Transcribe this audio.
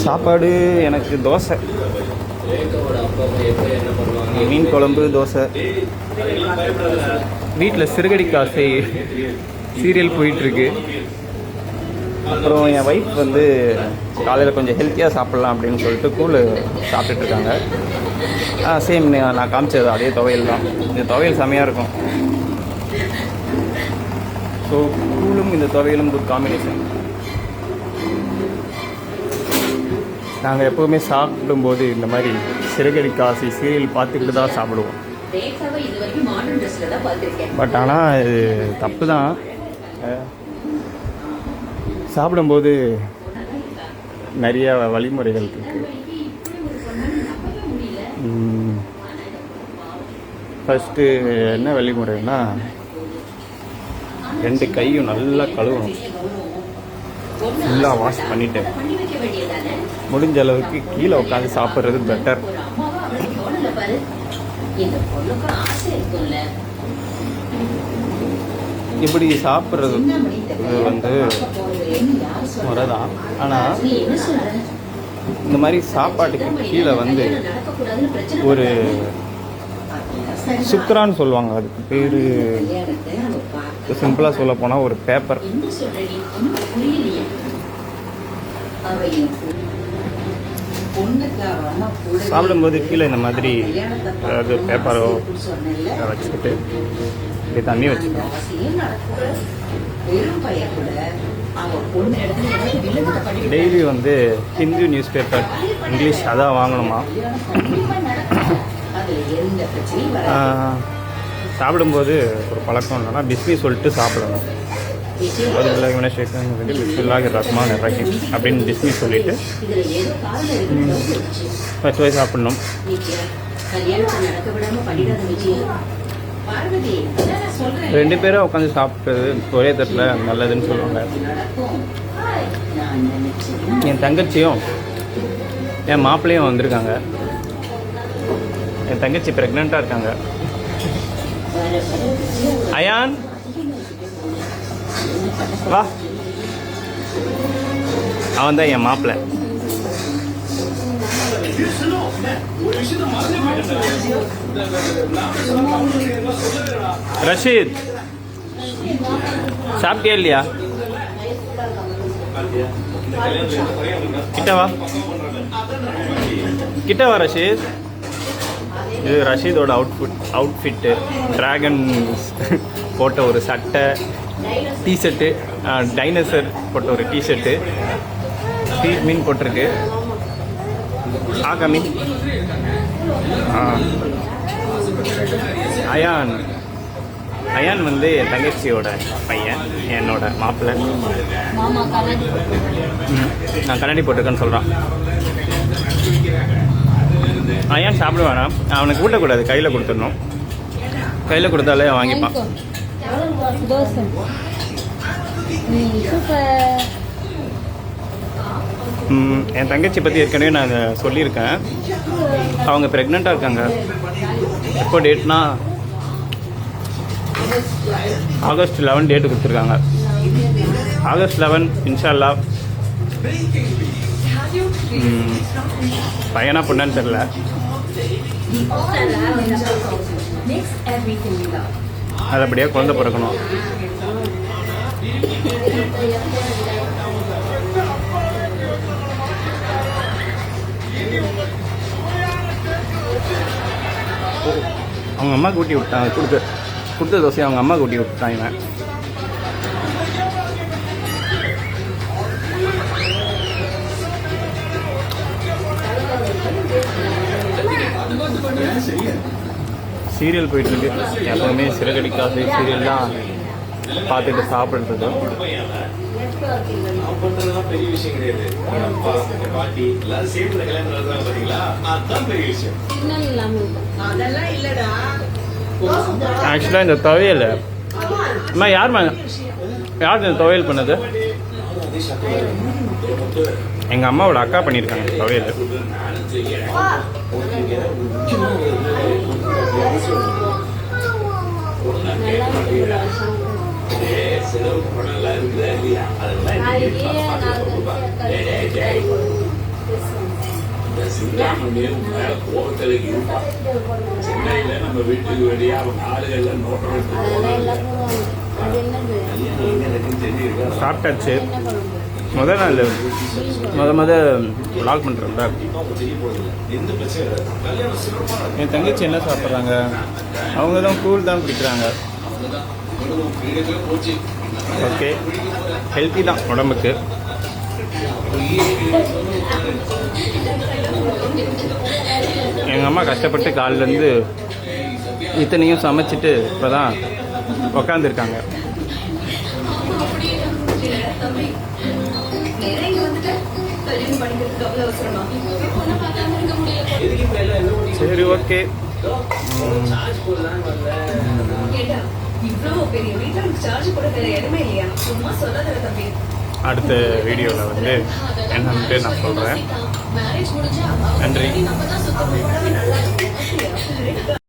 சாப்பாடு எனக்கு தோசை, மீன் குழம்பு, தோசை. வீட்டில் சிறுகடி காசை சீரியல் போயிட்டுருக்கு. அப்புறம் என் ஒய்ஃப் வந்து காலையில் கொஞ்சம் ஹெல்த்தியாக சாப்பிட்லாம் அப்படின்னு சொல்லிட்டு கூழ் சாப்பிட்டுட்ருக்காங்க. சேம் நான் காமிச்சது அதே துவையல் தான். இந்த துவையல் செமையாக இருக்கும். ஸோ கூழும் இந்த துவையலும் குட் காம்பினேஷன். நாங்கள் எப்போவுமே சாப்பிடும்போது இந்த மாதிரி சிறுகடி காசி சீரியல் பார்த்துக்கிட்டு தான் சாப்பிடுவோம். பட் ஆனால் இது தப்பு தான். சாப்பிடும்போது நிறைய வழிமுறைகள் இருக்குது. ஃபஸ்ட்டு என்ன வழிமுறைன்னா, 2 கையும் நல்லா கழுவணும். ஃபுல்லாக வாஷ் பண்ணிவிட்டு முடிஞ்ச அளவுக்கு கீழே உட்காந்து சாப்பிட்றது பெட்டர். இப்படி சாப்பிட்றது வந்து முறை தான். ஆனால் இந்த மாதிரி சாப்பாட்டுக்கு கீழே வந்து ஒரு சுக்ரான்னு சொல்லுவாங்க. அதுக்கு பேர் சிம்பிளாக சொல்ல போனால் ஒரு பேப்பர். சாப்பிடும்போது கீழே இந்த மாதிரி அதாவது பேப்பரோ வச்சுக்கிட்டு இப்படி தண்ணி வச்சுக்கணும். டெய்லி வந்து ஹிந்து நியூஸ் பேப்பர் இங்கிலீஷ் அதான் வாங்கணுமா. சாப்பிடும்போது ஒரு பழக்கம் இல்லைன்னா பிஸ்மி சொல்லிட்டு சாப்பிடணும். பிஸ்மில்லாஹி ரஹ்மான் ரஹீம் அப்படின்னு பிஸ்மி சொல்லிட்டு ஃபர்ஸ்ட் போய் சாப்பிடணும். 2 பேரும் உட்காந்து சாப்பிட்டது ஒரே தட்டில் நல்லதுன்னு சொல்லுவாங்க. என் தங்கச்சியும் என் மாப்பிள்ளையும் வந்திருக்காங்க. என் தங்கச்சி ப்ரெக்னெண்ட்டாக இருக்காங்க. அயான் வா, அவன் தான் என் மாப்பிள்ளை. ரஷீத் சாப்பிட்டியா இல்லையா? கிட்டவா ரஷீத். இது ரஷீதோட அவுட்ஃபிட்டு. ட்ராகன் போட்ட ஒரு சட்டை, டிஷர்ட்டு, டைனோசர் போட்ட ஒரு டிஷர்ட்டு, ஸ்வீட் மீன் போட்டிருக்கு. மீன். அயான் வந்து என் தங்கச்சியோட பையன், என்னோட மாப்பிள்ளை. நான் கண்ணாடி போட்டிருக்கேன்னு சொல்கிறான். அயான் சாப்பிட வேணாம், அவனுக்கு ஊட்டக்கூடாது, கையில் கொடுத்துடணும். கையில் கொடுத்தாலே வாங்கிப்பான். என் தங்கச்சி பற்றி ஏற்கனவே நான் சொல்லியிருக்கேன். அவங்க ப்ரெக்னெண்ட்டாக இருக்காங்க. எப்போ டேட்னா ஆகஸ்ட் 11 டேட்டு கொடுத்துருக்காங்க. ஆகஸ்ட் 11 இன்ஷா அல்லாஹ். பையனா பொண்ணான்னு தெரில. அதுபடியாக குழந்தை பிறக்கணும். அவங்க அம்மா கூட்டி விட்டாங்க. கொடுத்த தோசையை அவங்க அம்மா கூட்டி விட்டாங்க. சீரியல் போயிட்டுருக்கு. எப்போவுமே சிறுகடி காசு சீரியல் தான் பார்த்துட்டு சாப்பிட்றது. ஆக்சுவலாக இந்த துவையல் அம்மா யார் இந்த துவையல் பண்ணது? எங்கள் அம்மாவோட அக்கா பண்ணியிருக்காங்க துவையல். சிந்தாமணியும் மேல கோபத்தில் இருப்பான். சென்னையில நம்ம வீட்டுக்கு வெளியே அவன் ஆளுகள்லாம் நோட்டம் எடுத்து போனாங்க. சாப்பிட்டாச்சு. முதல் நாள் vlog பண்ணுறோம்ல. என் தங்கச்சி என்ன சாப்பிட்றாங்க? அவங்க தான் கூழ் தான் குடிக்கிறாங்க. ஓகே, ஹெல்த்தி தான் உடம்புக்கு. எங்கள் அம்மா கஷ்டப்பட்டு காலிலேருந்து இத்தனையும் சமைச்சிட்டு இப்போ தான் உக்காந்துருக்காங்க. சரி, ஓகே. அடுத்த வீடியோவில் வந்து என்னன்ட்டு நான் சொல்கிறேன். நன்றி.